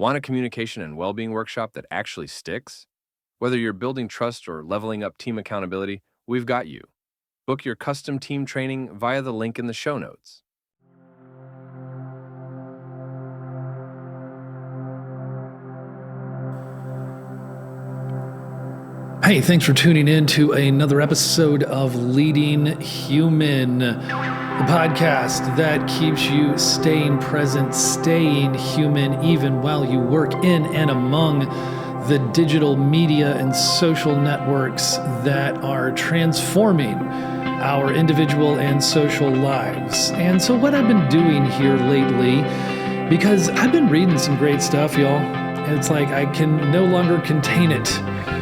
Want a communication and well-being workshop that actually sticks? Whether you're building trust or leveling up team accountability, we've got you. Book your custom team training via the link in the show notes. Hey, thanks for tuning in to another episode of Leading Human, the podcast that keeps you staying present, staying human, even while you work in and among the digital media and social networks that are transforming our individual and social lives. And so what I've been doing here lately, because I've been reading some great stuff, y'all, it's like I can no longer contain it.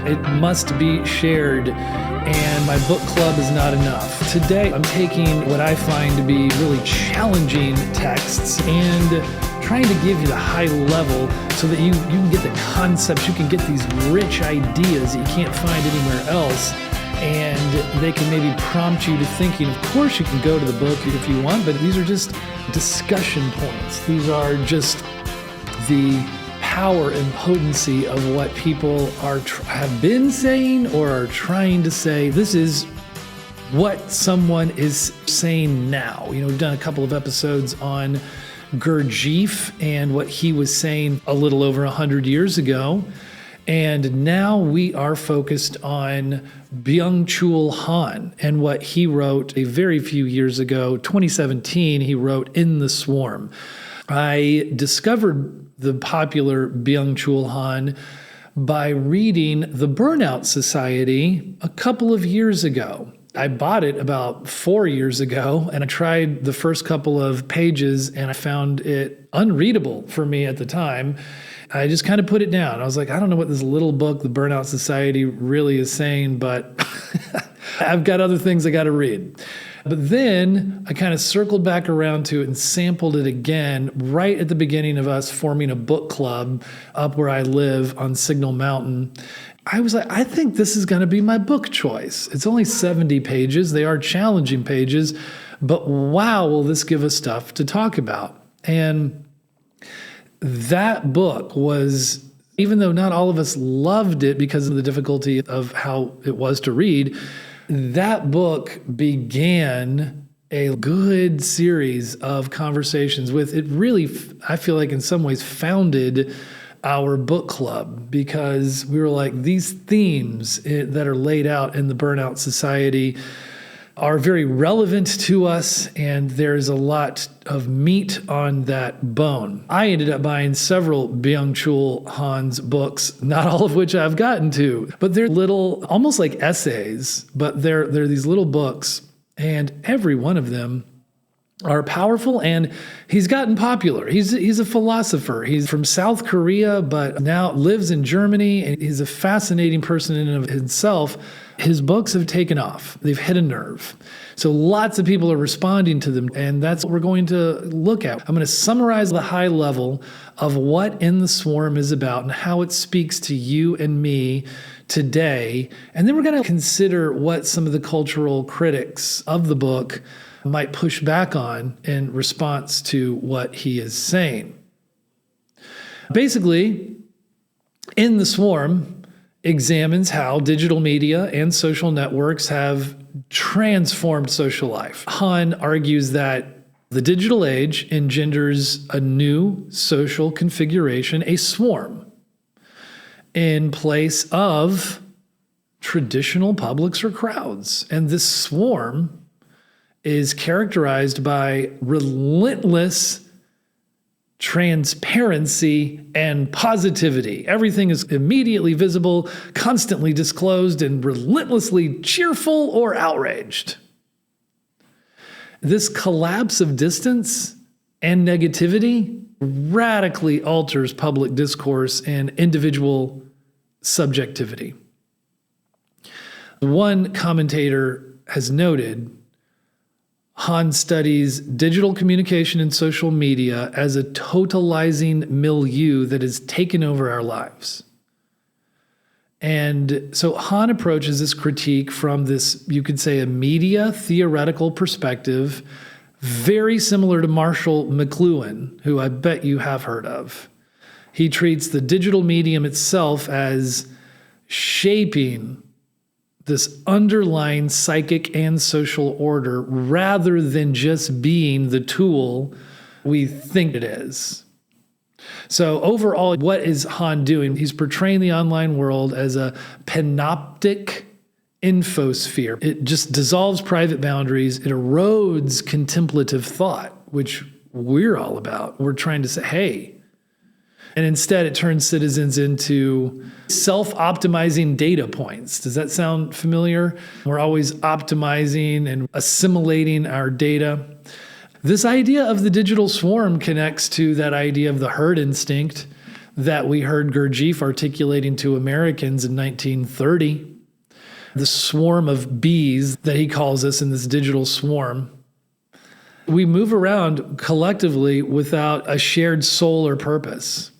It must be shared, and my book club is not enough. Today, I'm taking what I find to be really challenging texts and trying to give you the high level so that you can get the concepts, you can get these rich ideas that you can't find anywhere else, and they can maybe prompt you to thinking. Of course, you can go to the book if you want, but these are just discussion points. These are just the power and potency of what people have been saying or are trying to say. This is what someone is saying now. You know, we've done a couple of episodes on Gurdjieff and what he was saying a little over 100 years ago. And now we are focused on Byung-Chul Han and what he wrote a very few years ago, 2017, he wrote In the Swarm. I discovered the popular Byung-Chul Han by reading The Burnout Society a couple of years ago. I bought it about 4 years ago, and I tried the first couple of pages, and I found it unreadable for me at the time. I just kind of put it down. I was like, I don't know what this little book, The Burnout Society, really is saying, but I've got other things I got to read. But then I kind of circled back around to it and sampled it again right at the beginning of us forming a book club up where I live on Signal Mountain. I was like, I think this is going to be my book choice. It's only 70 pages. They are challenging pages, but wow, will this give us stuff to talk about? And that book was, even though not all of us loved it because of the difficulty of how it was to read, that book began a good series of conversations with it. Really, I feel like in some ways founded our book club, because we were like, these themes that are laid out in the Burnout Society are very relevant to us, and there's a lot of meat on that bone. I ended up buying several Byung-Chul Han's books, not all of which I've gotten to, but they're little, almost like essays, but they're these little books, and every one of them are powerful, and he's gotten popular. He's a philosopher. He's from South Korea, but now lives in Germany, and he's a fascinating person in and of himself. His books have taken off. They've hit a nerve. So lots of people are responding to them, and that's what we're going to look at. I'm going to summarize the high level of what In the Swarm is about and how it speaks to you and me today. And then we're going to consider what some of the cultural critics of the book might push back on in response to what he is saying. Basically, In the Swarm examines how digital media and social networks have transformed social life. Han argues that the digital age engenders a new social configuration, a swarm, in place of traditional publics or crowds. And this swarm is characterized by relentless transparency and positivity. Everything is immediately visible, constantly disclosed, and relentlessly cheerful or outraged. This collapse of distance and negativity radically alters public discourse and individual subjectivity. One commentator has noted, Han studies digital communication and social media as a totalizing milieu that has taken over our lives. And so Han approaches this critique from this, you could say, a media theoretical perspective, very similar to Marshall McLuhan, who I bet you have heard of. He treats the digital medium itself as shaping this underlying psychic and social order rather than just being the tool we think it is. So overall, what is Han doing? He's portraying the online world as a panoptic infosphere. It just dissolves private boundaries. It erodes contemplative thought, which we're all about. We're trying to say, hey. And instead, it turns citizens into self-optimizing data points. Does that sound familiar? We're always optimizing and assimilating our data. This idea of the digital swarm connects to that idea of the herd instinct that we heard Gurdjieff articulating to Americans in 1930. The swarm of bees that he calls us in this digital swarm. We move around collectively without a shared soul or purpose.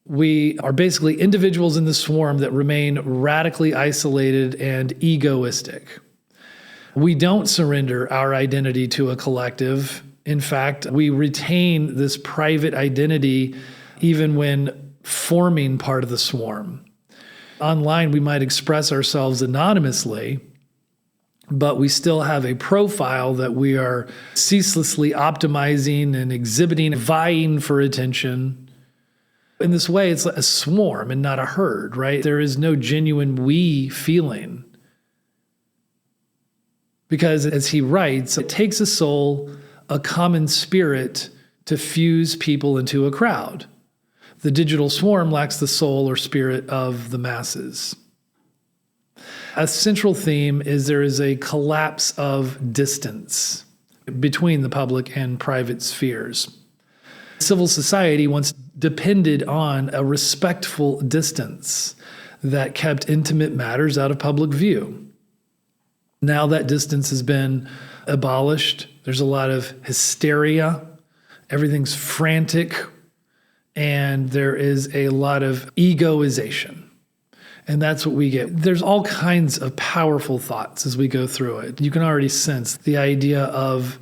We are basically individuals in the swarm that remain radically isolated and egoistic. We don't surrender our identity to a collective. In fact, we retain this private identity even when forming part of the swarm. Online, we might express ourselves anonymously, but we still have a profile that we are ceaselessly optimizing and exhibiting, vying for attention. In this way, it's a swarm and not a herd, right? There is no genuine we feeling. Because as he writes, it takes a soul, a common spirit, to fuse people into a crowd. The digital swarm lacks the soul or spirit of the masses. A central theme is there is a collapse of distance between the public and private spheres. Civil society once depended on a respectful distance that kept intimate matters out of public view. Now that distance has been abolished. There's a lot of hysteria. Everything's frantic. And there is a lot of egoization. And that's what we get. There's all kinds of powerful thoughts as we go through it. You can already sense the idea of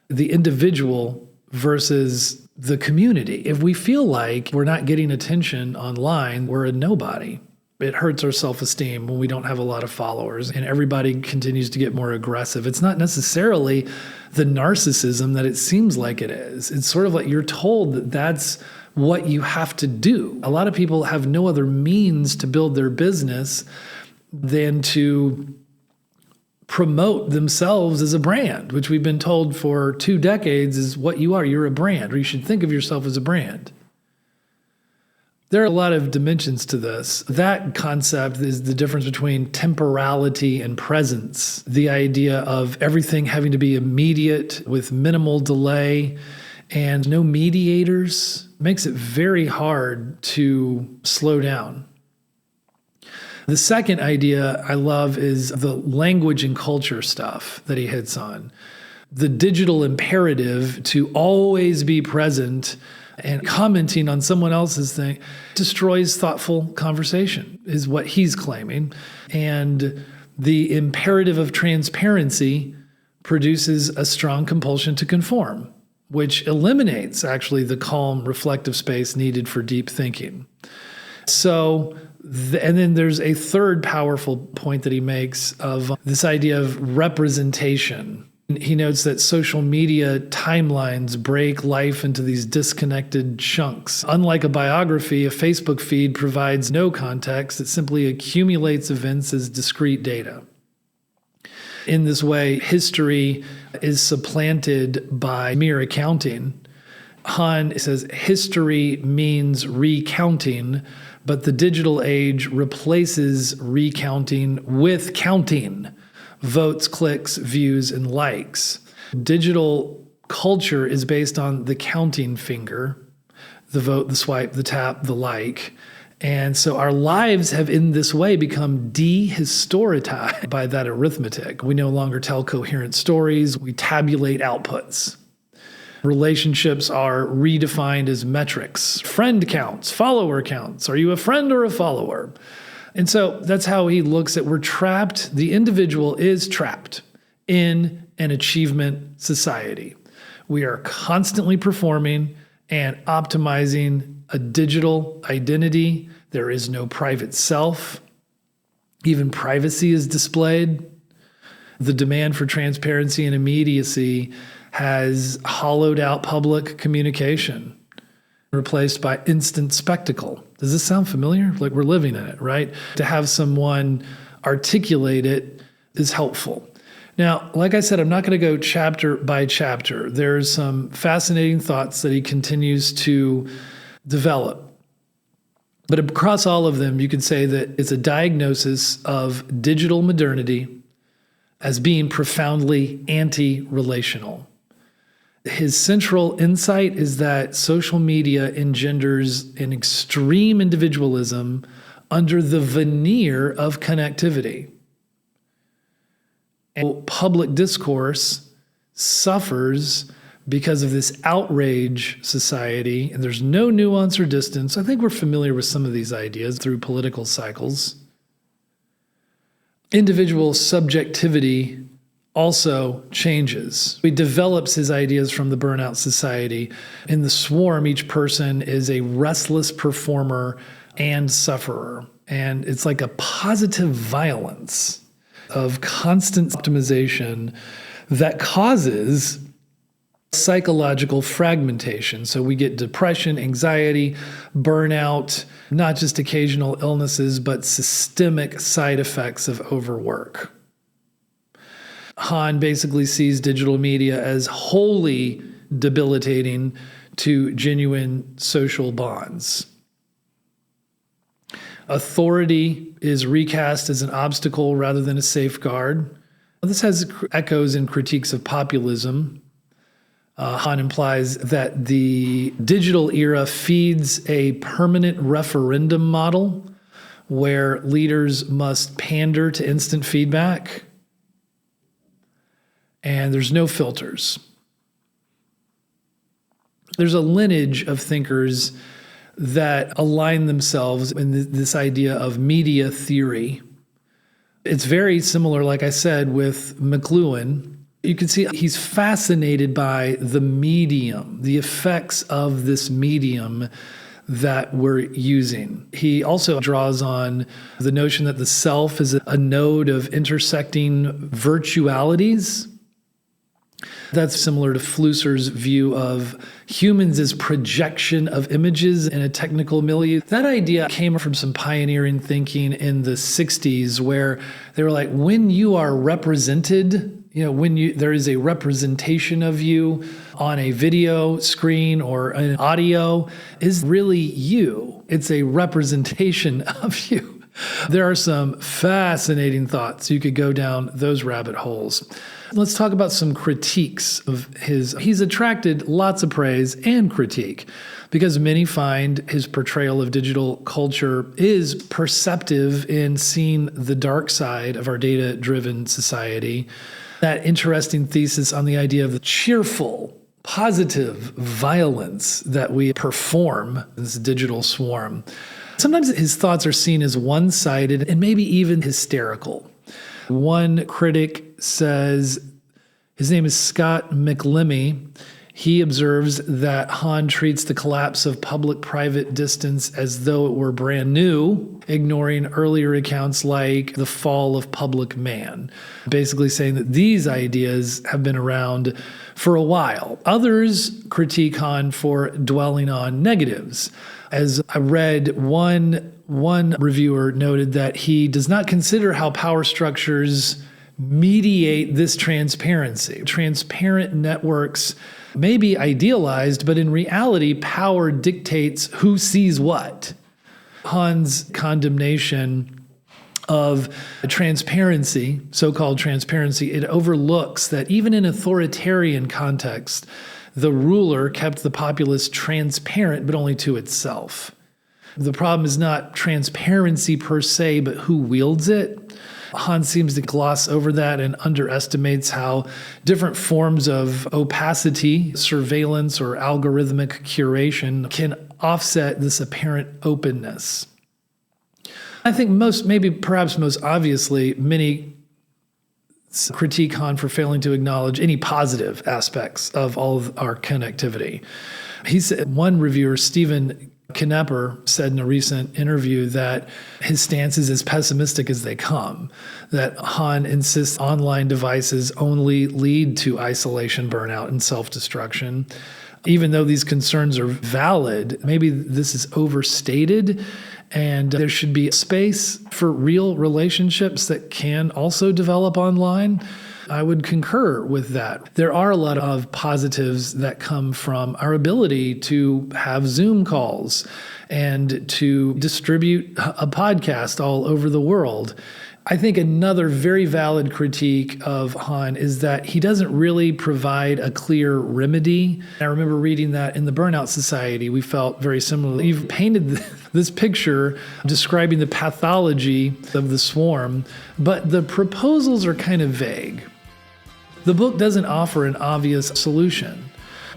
the individual versus the community. If we feel like we're not getting attention online, we're a nobody. It hurts our self-esteem when we don't have a lot of followers and everybody continues to get more aggressive. It's not necessarily the narcissism that it seems like it is. It's sort of like you're told that that's what you have to do. A lot of people have no other means to build their business than to promote themselves as a brand, which we've been told for 2 decades is what you are. You're a brand, or you should think of yourself as a brand. There are a lot of dimensions to this. That concept is the difference between temporality and presence. The idea of everything having to be immediate with minimal delay and no mediators makes it very hard to slow down. The second idea I love is the language and culture stuff that he hits on. The digital imperative to always be present and commenting on someone else's thing destroys thoughtful conversation, is what he's claiming. And the imperative of transparency produces a strong compulsion to conform, which eliminates actually the calm, reflective space needed for deep thinking. So, and then there's a third powerful point that he makes of this idea of representation. He notes that social media timelines break life into these disconnected chunks. Unlike a biography, a Facebook feed provides no context. It simply accumulates events as discrete data. In this way, history is supplanted by mere accounting. Han says history means recounting, but the digital age replaces recounting with counting. Votes, clicks, views, and likes. Digital culture is based on the counting finger, the vote, the swipe, the tap, the like. And so our lives have in this way become dehistoritized by that arithmetic. We no longer tell coherent stories. We tabulate outputs. Relationships are redefined as metrics. Friend counts, follower counts. Are you a friend or a follower? And so that's how he looks at we're trapped. The individual is trapped in an achievement society. We are constantly performing. and optimizing a digital identity. There is no private self. Even privacy is displayed. The demand for transparency and immediacy has hollowed out public communication, replaced by instant spectacle. Does this sound familiar? Like we're living in it, right? To have someone articulate it is helpful. Now, like I said, I'm not going to go chapter by chapter. There's some fascinating thoughts that he continues to develop. But across all of them, you can say that it's a diagnosis of digital modernity as being profoundly anti-relational. His central insight is that social media engenders an extreme individualism under the veneer of connectivity. And public discourse suffers because of this outrage society, and there's no nuance or distance. I think we're familiar with some of these ideas through political cycles. Individual subjectivity also changes. He develops his ideas from the burnout society. In the swarm, each person is a restless performer and sufferer. And it's like a positive violence of constant optimization that causes psychological fragmentation. So we get depression, anxiety, burnout, not just occasional illnesses, but systemic side effects of overwork. Han basically sees digital media as wholly debilitating to genuine social bonds. Authority is recast as an obstacle rather than a safeguard. This has echoes in critiques of populism. Han implies that the digital era feeds a permanent referendum model where leaders must pander to instant feedback, and there's no filters. There's a lineage of thinkers that align themselves in this idea of media theory. It's very similar, like I said, with McLuhan. You can see he's fascinated by the medium, the effects of this medium that we're using. He also draws on the notion that the self is a node of intersecting virtualities. That's similar to Flusser's view of humans as projection of images in a technical milieu. That idea came from some pioneering thinking in the 60s where they were like, when you are represented, there is a representation of you on a video screen or an audio is really you. It's a representation of you. There are some fascinating thoughts. You could go down those rabbit holes. Let's talk about some critiques of his. He's attracted lots of praise and critique because many find his portrayal of digital culture is perceptive in seeing the dark side of our data-driven society. That interesting thesis on the idea of the cheerful, positive violence that we perform in this digital swarm. Sometimes his thoughts are seen as one-sided and maybe even hysterical. One critic says, his name is Scott McLemmy. He observes that Han treats the collapse of public-private distance as though it were brand new, ignoring earlier accounts like the fall of public man, basically saying that these ideas have been around for a while. Others critique Han for dwelling on negatives. As I read, one reviewer noted that he does not consider how power structures mediate this transparency. Transparent networks may be idealized, but in reality, power dictates who sees what. Han's condemnation of transparency, so-called transparency, it overlooks that even in authoritarian context, the ruler kept the populace transparent, but only to itself. The problem is not transparency per se, but who wields it. Han seems to gloss over that and underestimates how different forms of opacity, surveillance, or algorithmic curation can offset this apparent openness. I think perhaps most obviously, many critique Han for failing to acknowledge any positive aspects of all of our connectivity. He said, one reviewer, Stephen Knepper, said in a recent interview that his stance is as pessimistic as they come, that Han insists online devices only lead to isolation, burnout, and self-destruction. Even though these concerns are valid, maybe this is overstated, and there should be space for real relationships that can also develop online. I would concur with that. There are a lot of positives that come from our ability to have Zoom calls and to distribute a podcast all over the world. I think another very valid critique of Han is that he doesn't really provide a clear remedy. I remember reading that in the Burnout Society, we felt very similarly. You've painted this picture describing the pathology of the swarm, but the proposals are kind of vague. The book doesn't offer an obvious solution.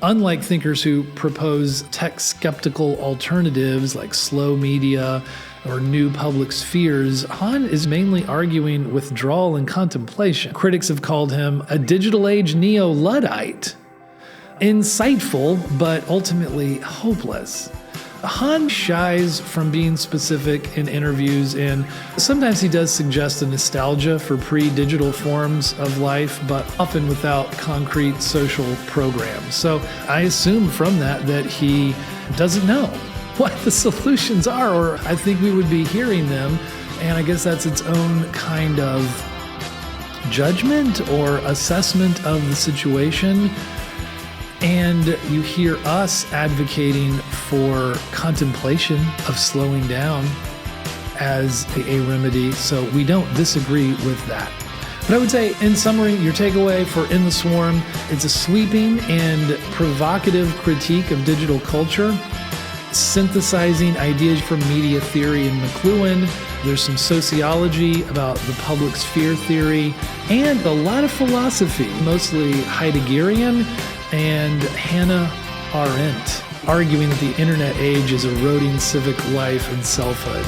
Unlike thinkers who propose tech-skeptical alternatives like slow media or new public spheres, Han is mainly arguing withdrawal and contemplation. Critics have called him a digital age neo-Luddite. Insightful, but ultimately hopeless. Han shies from being specific in interviews, and sometimes he does suggest a nostalgia for pre-digital forms of life, but often without concrete social programs. So I assume from that he doesn't know what the solutions are, or I think we would be hearing them, and I guess that's its own kind of judgment or assessment of the situation. And you hear us advocating for contemplation of slowing down as a remedy, so we don't disagree with that. But I would say, in summary, your takeaway for In the Swarm, it's a sweeping and provocative critique of digital culture, synthesizing ideas from media theory and McLuhan. There's some sociology about the public sphere theory, and a lot of philosophy, mostly Heideggerian, and Hannah Arendt, arguing that the internet age is eroding civic life and selfhood.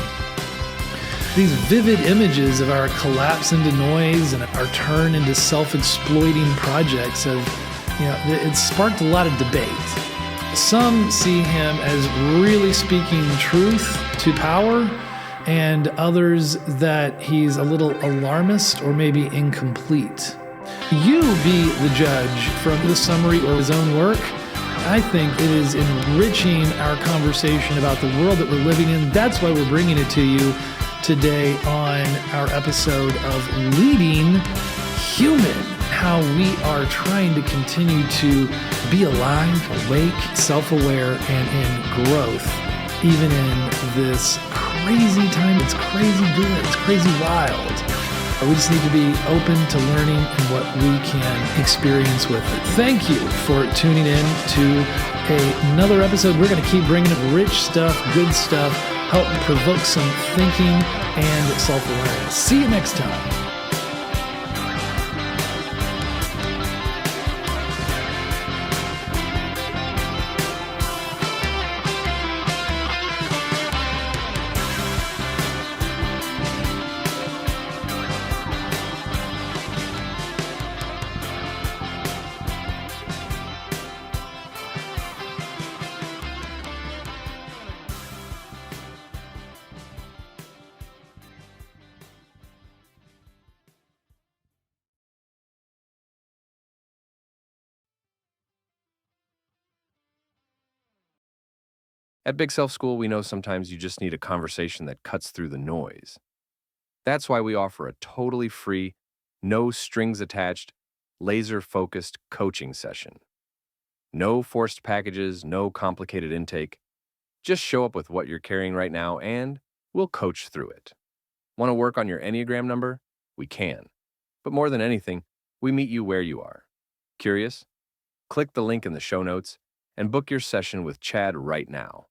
These vivid images of our collapse into noise and our turn into self-exploiting projects it's sparked a lot of debate. Some see him as really speaking truth to power, and others that he's a little alarmist or maybe incomplete. You be the judge from the summary or his own work. I think it is enriching our conversation about the world that we're living in. That's why we're bringing it to you today on our episode of Leading Human, how we are trying to continue to be alive, awake, self-aware, and in growth, even in this crazy time. It's crazy good. It's crazy wild. We just need to be open to learning and what we can experience with it. Thank you for tuning in to another episode. We're going to keep bringing it rich stuff, good stuff, help provoke some thinking and self-awareness. See you next time. At Big Self School, we know sometimes you just need a conversation that cuts through the noise. That's why we offer a totally free, no strings attached, laser-focused coaching session. No forced packages, no complicated intake. Just show up with what you're carrying right now and we'll coach through it. Want to work on your Enneagram number? We can. But more than anything, we meet you where you are. Curious? Click the link in the show notes and book your session with Chad right now.